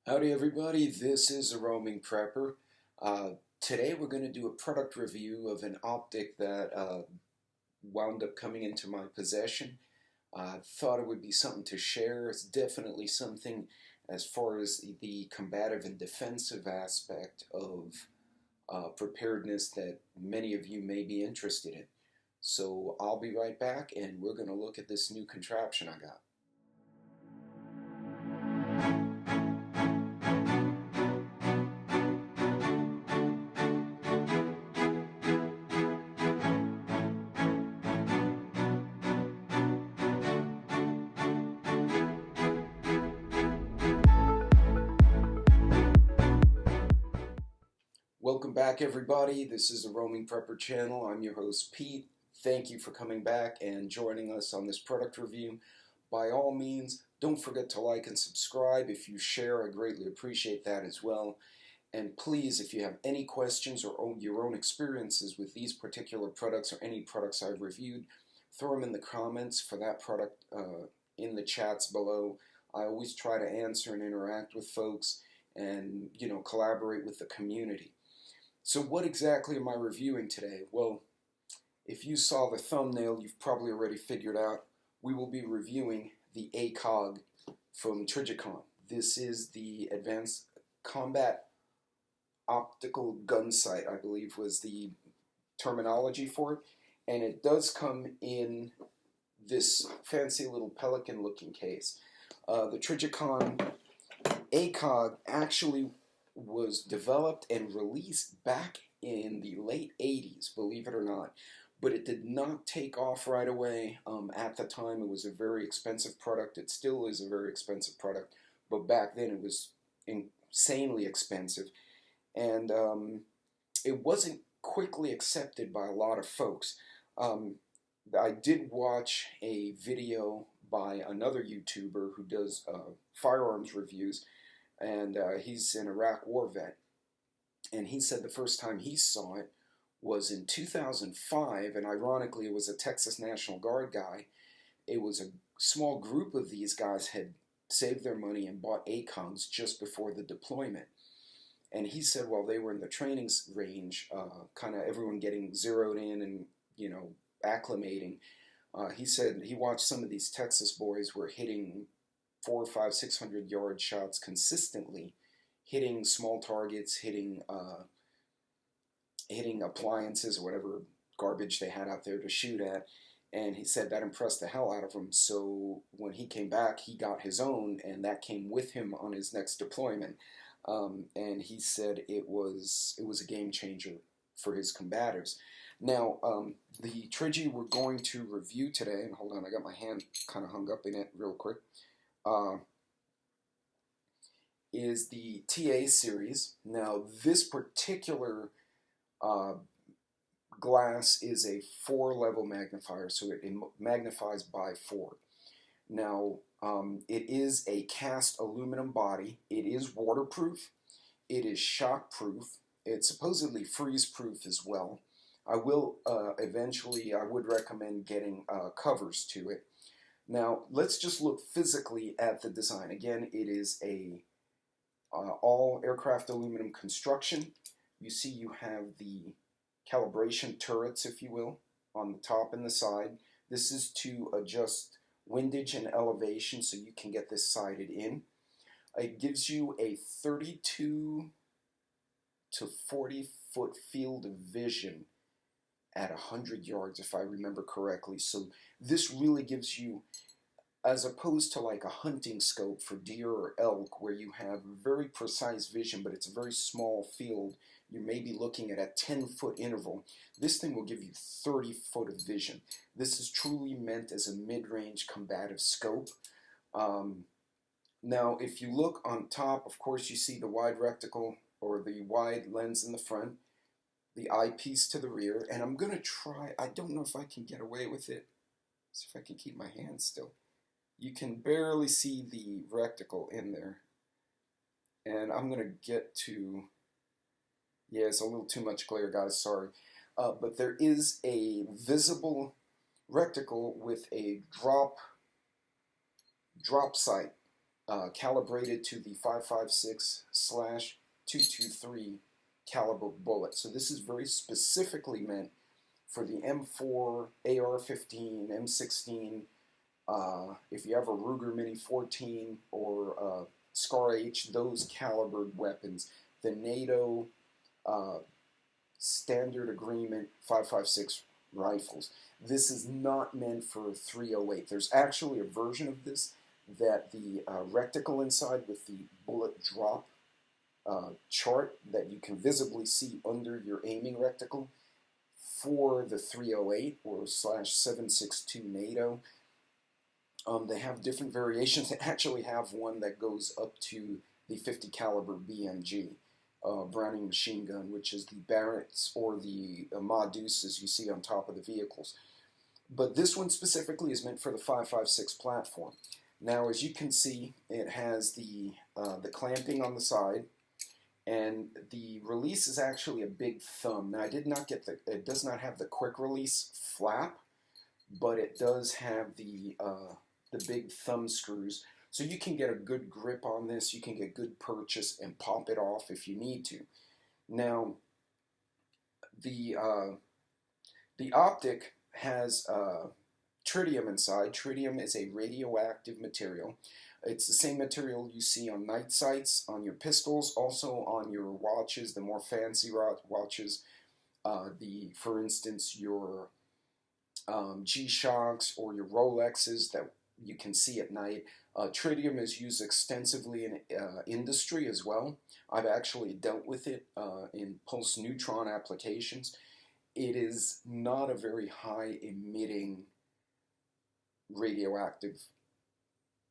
Howdy everybody, this is a roaming prepper. Today we're going to do a product review of an optic that wound up coming into my possession. I thought it would be something to share. It's definitely something as far as the combative and defensive aspect of preparedness that many of you may be interested in. So I'll be right back and we're going to look at this new contraption I got. Welcome back everybody, this is the Roaming Prepper channel. I'm your host Pete. Thank you for coming back and joining us on this product review. By all means, don't forget to like and subscribe. If you share, I greatly appreciate that as well. And please, if you have any questions or your own experiences with these particular products or any products I've reviewed, throw them in the comments for that product in the chats below. I always try to answer and interact with folks and, collaborate with the community. So what exactly am I reviewing today? Well, if you saw the thumbnail, you've probably already figured out we will be reviewing the ACOG from Trijicon. This is the Advanced Combat Optical Gun Sight, I believe was the terminology for it. And it does come in this fancy little pelican looking case. The Trijicon ACOG actually was developed and released back in the late 80s, believe it or not. But it did not take off right away. At the time, it was a very expensive product. It still is a very expensive product. But back then, it was insanely expensive. And it wasn't quickly accepted by a lot of folks. I did watch a video by another YouTuber who does firearms reviews. And he's an Iraq war vet, and he said the first time he saw it was in 2005, and ironically it was a Texas National Guard guy. It was a small group of these guys had saved their money and bought ACOGs just before the deployment. And he said while they were in the training range, kind of everyone getting zeroed in and, acclimating, he said he watched some of these Texas boys were hitting 400, 500, 600 yard shots consistently, hitting small targets, hitting appliances or whatever garbage they had out there to shoot at. And he said that impressed the hell out of him. So when he came back, he got his own, and that came with him on his next deployment. And he said it was a game changer for his combatives. Now, the Trigi we're going to review today, and hold on, I got my hand kind of hung up in it real quick. Is the TA series. Now this particular glass is a 4-level magnifier, so it magnifies by 4. Now it is a cast aluminum body. It is waterproof. It is shockproof. It's supposedly freeze-proof as well. I will eventually, I would recommend getting covers to it. Now, let's just look physically at the design. Again, it is a all aircraft aluminum construction. You see you have the calibration turrets, if you will, on the top and the side. This is to adjust windage and elevation so you can get this sighted in. It gives you a 32 to 40 foot field of vision at 100 yards, if I remember correctly. So this really gives you, as opposed to like a hunting scope for deer or elk, where you have very precise vision, but it's a very small field, you may be looking at a 10-foot interval. This thing will give you 30 foot of vision. This is truly meant as a mid-range combative scope. Now, if you look on top, of course, you see the wide reticle, or the wide lens in the front, the eyepiece to the rear, and I'm going to try, I don't know if I can get away with it. See if I can keep my hand still. You can barely see the reticle in there. And I'm going to get to, yeah, it's a little too much glare, guys, sorry. But there is a visible reticle with a drop sight calibrated to the 5.56/223 caliber bullet. So this is very specifically meant for the M4, AR-15, M16. If you have a Ruger Mini 14 or Scar H, those calibered weapons. The NATO standard agreement 5.56 rifles. This is not meant for 308. There's actually a version of this that the reticle inside with the bullet drop chart that you can visibly see under your aiming reticle for the 308 or /762 NATO. They have different variations. They actually have one that goes up to the 50 caliber BMG, Browning machine gun, which is the Barretts or the Ma Deuces you see on top of the vehicles. But this one specifically is meant for the 5.56 platform. Now, as you can see, it has the clamping on the side, and the release is actually a big thumb. Now, I did not get it does not have the quick release flap, but it does have the big thumb screws. So you can get a good grip on this, you can get good purchase and pop it off if you need to. Now, the optic has tritium inside. Tritium is a radioactive material. It's the same material you see on night sights, on your pistols, also on your watches, the more fancy watches. For instance, your G-Shocks or your Rolexes that you can see at night. Tritium is used extensively in industry as well. I've actually dealt with it in pulse neutron applications. It is not a very high emitting radioactive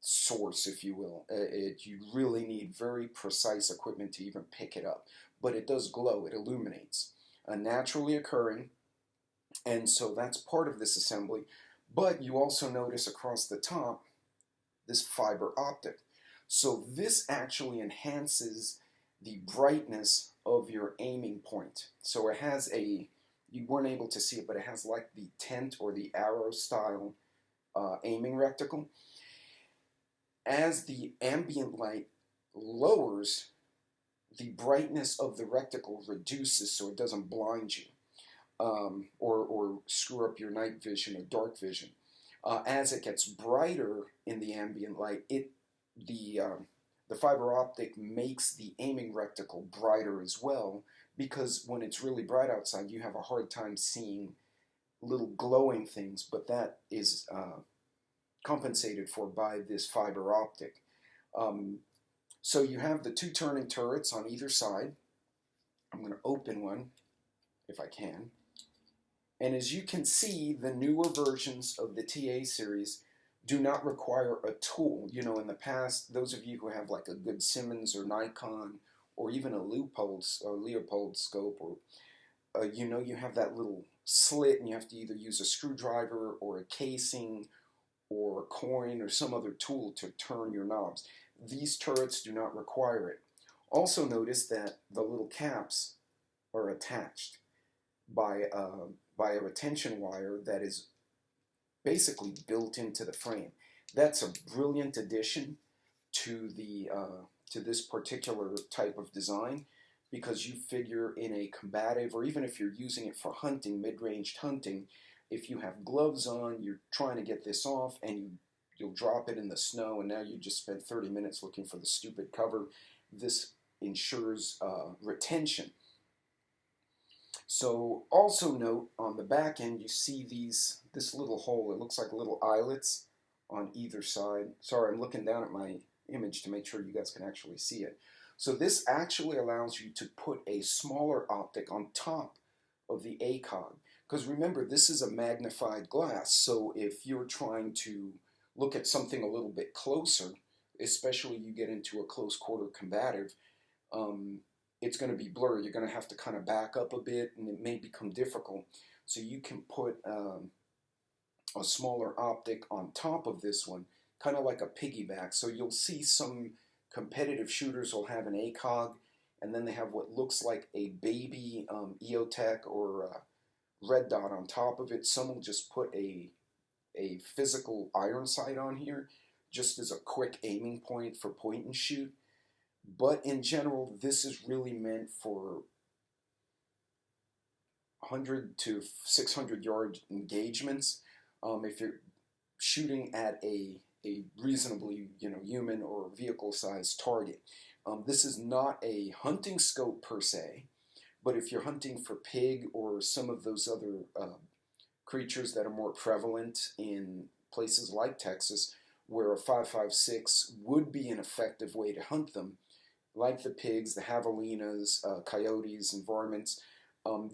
source, if you will. You really need very precise equipment to even pick it up. But it does glow, it illuminates. Naturally occurring, and so that's part of this assembly. But you also notice across the top this fiber optic. So this actually enhances the brightness of your aiming point. So it has you weren't able to see it, but it has like the tent or the arrow style aiming reticle. As the ambient light lowers, the brightness of the reticle reduces so it doesn't blind you or screw up your night vision or dark vision. As it gets brighter in the ambient light, the fiber optic makes the aiming reticle brighter as well, because when it's really bright outside, you have a hard time seeing little glowing things, but that is compensated for by this fiber optic. So you have the two turning turrets on either side. I'm going to open one if I can. And as you can see, the newer versions of the TA series do not require a tool. You know, in the past, those of you who have like a good Simmons or Nikon or even a Leopold scope, or you know, you have that little slit and you have to either use a screwdriver or a casing or a coin or some other tool to turn your knobs. These turrets do not require it. Also notice that the little caps are attached by a retention wire that is basically built into the frame. That's a brilliant addition to this particular type of design, because you figure in a combative, or even if you're using it for hunting, mid-range hunting, if you have gloves on, you're trying to get this off, and you'll drop it in the snow, and now you just spent 30 minutes looking for the stupid cover. This ensures retention. So also note on the back end, you see this little hole. It looks like little eyelets on either side. Sorry, I'm looking down at my image to make sure you guys can actually see it. So this actually allows you to put a smaller optic on top of the ACOG. Because remember, this is a magnified glass, so if you're trying to look at something a little bit closer, especially you get into a close quarter combative, it's going to be blurry. You're going to have to kind of back up a bit, and it may become difficult. So you can put a smaller optic on top of this one, kind of like a piggyback. So you'll see some competitive shooters will have an ACOG, and then they have what looks like a baby EOTech or red dot on top of it. Some will just put a physical iron sight on here just as a quick aiming point for point and shoot. But in general, this is really meant for 100 to 600 yard engagements. If you're shooting at a reasonably, human or vehicle-sized target. This is not a hunting scope per se, but if you're hunting for pig or some of those other creatures that are more prevalent in places like Texas, where a 5.56 would be an effective way to hunt them, like the pigs, the javelinas, coyotes, and varmints,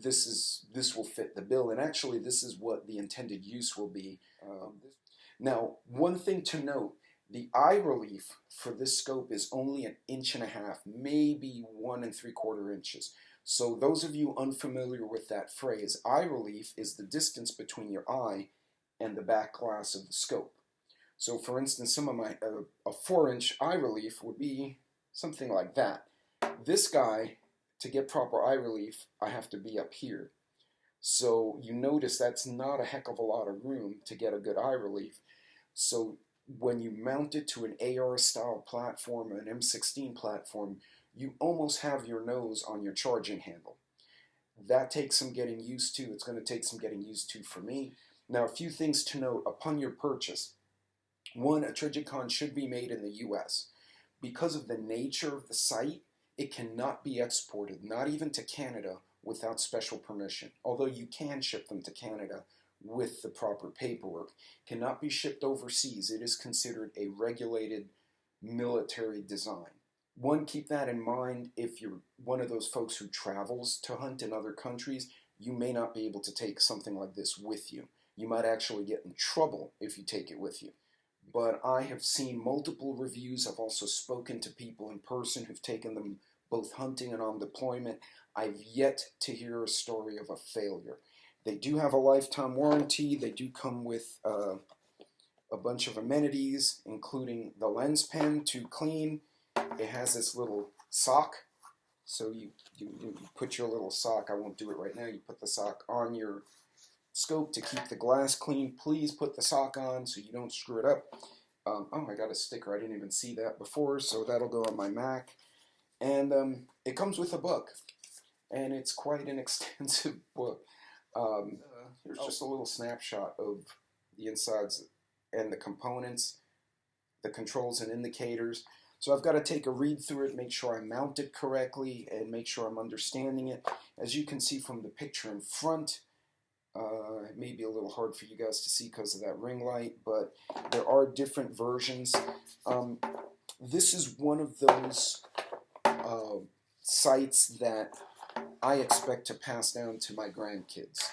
this will fit the bill. And actually, this is what the intended use will be. Now, one thing to note, the eye relief for this scope is only 1.5 inches, maybe 1 3/4 inches. So those of you unfamiliar with that phrase, eye relief is the distance between your eye and the back glass of the scope. So for instance, some of my, a 4-inch eye relief would be something like that. This guy, to get proper eye relief, I have to be up here. So you notice that's not a heck of a lot of room to get a good eye relief. So when you mount it to an AR style platform, an M16 platform, you almost have your nose on your charging handle. That takes some getting used to. It's going to take some getting used to for me. Now, a few things to note upon your purchase. One, a Trijicon should be made in the US. Because of the nature of the site, it cannot be exported, not even to Canada, without special permission. Although you can ship them to Canada with the proper paperwork. Cannot be shipped overseas. It is considered a regulated military design. One, keep that in mind. If you're one of those folks who travels to hunt in other countries, you may not be able to take something like this with you. You might actually get in trouble if you take it with you. But I have seen multiple reviews. I've also spoken to people in person who've taken them both hunting and on deployment. I've yet to hear a story of a failure. They do have a lifetime warranty. They do come with a bunch of amenities, including the lens pen to clean. It has this little sock. So you put your little sock, I won't do it right now, you put the sock on your scope to keep the glass clean. Please put the sock on so you don't screw it up. Oh, I got a sticker. I didn't even see that before, so that'll go on my Mac. And it comes with a book, and it's quite an extensive book. Here's just a little snapshot of the insides and the components, the controls and indicators. So I've got to take a read through it, make sure I mount it correctly, and make sure I'm understanding it. As you can see from the picture in front, it may be a little hard for you guys to see because of that ring light, but there are different versions. This is one of those sites that I expect to pass down to my grandkids.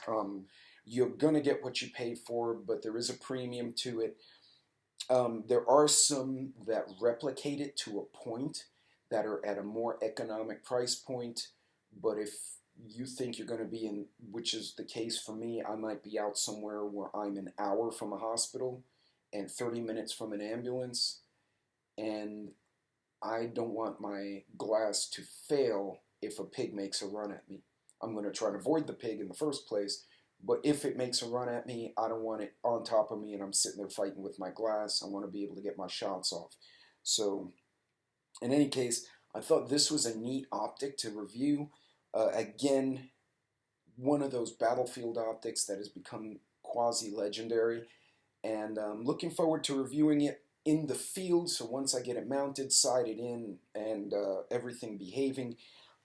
You're going to get what you pay for, but there is a premium to it. There are some that replicate it to a point that are at a more economic price point, but if you think you're going to be in, which is the case for me, I might be out somewhere where I'm an hour from a hospital and 30 minutes from an ambulance, and I don't want my glass to fail if a pig makes a run at me. I'm going to try to avoid the pig in the first place, but if it makes a run at me, I don't want it on top of me and I'm sitting there fighting with my glass. I want to be able to get my shots off. So, in any case, I thought this was a neat optic to review. Again, one of those battlefield optics that has become quasi-legendary, and I'm looking forward to reviewing it in the field. So once I get it mounted, sighted in, and everything behaving,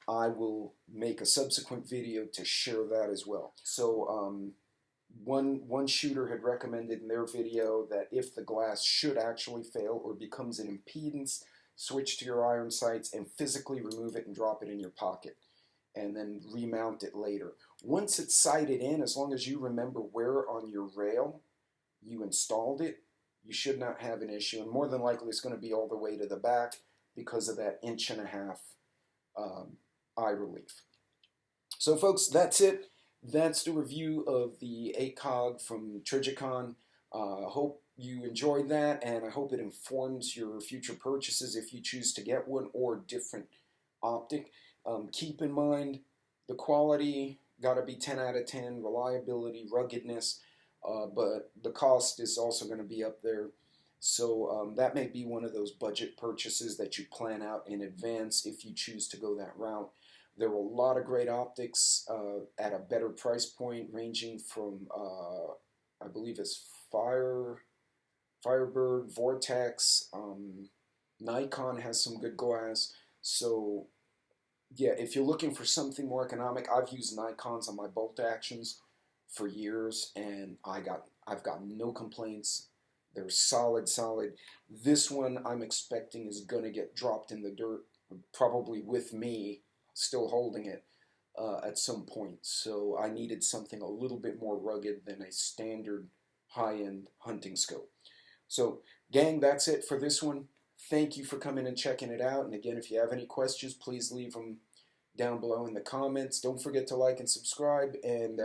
I will make a subsequent video to share that as well. So one shooter had recommended in their video that if the glass should actually fail or becomes an impedance, switch to your iron sights and physically remove it and drop it in your pocket, and then remount it later. Once it's sighted in, as long as you remember where on your rail you installed it, you should not have an issue. And more than likely it's going to be all the way to the back because of that 1.5 inch eye relief. So folks, that's it. That's the review of the ACOG from Trijicon. I hope you enjoyed that, and I hope it informs your future purchases if you choose to get one or different optic. Keep in mind the quality got to be 10 out of 10, reliability, ruggedness, but the cost is also going to be up there. So that may be one of those budget purchases that you plan out in advance if you choose to go that route. There are a lot of great optics at a better price point, ranging from, I believe it's Firebird, Vortex, Nikon has some good glass. So yeah, if you're looking for something more economic, I've used Nikons on my bolt actions for years, and I've got no complaints. They're solid, solid. This one I'm expecting is going to get dropped in the dirt, probably with me still holding it at some point. So I needed something a little bit more rugged than a standard high-end hunting scope. So, gang, that's it for this one. Thank you for coming and checking it out. And again, if you have any questions, please leave them down below in the comments. Don't forget to like and subscribe. And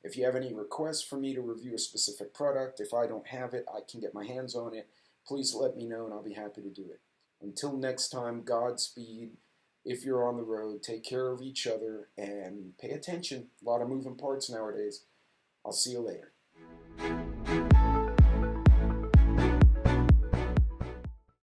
if you have any requests for me to review a specific product, if I don't have it, I can get my hands on it, please let me know and I'll be happy to do it. Until next time, Godspeed. If you're on the road, take care of each other and pay attention. A lot of moving parts nowadays. I'll see you later.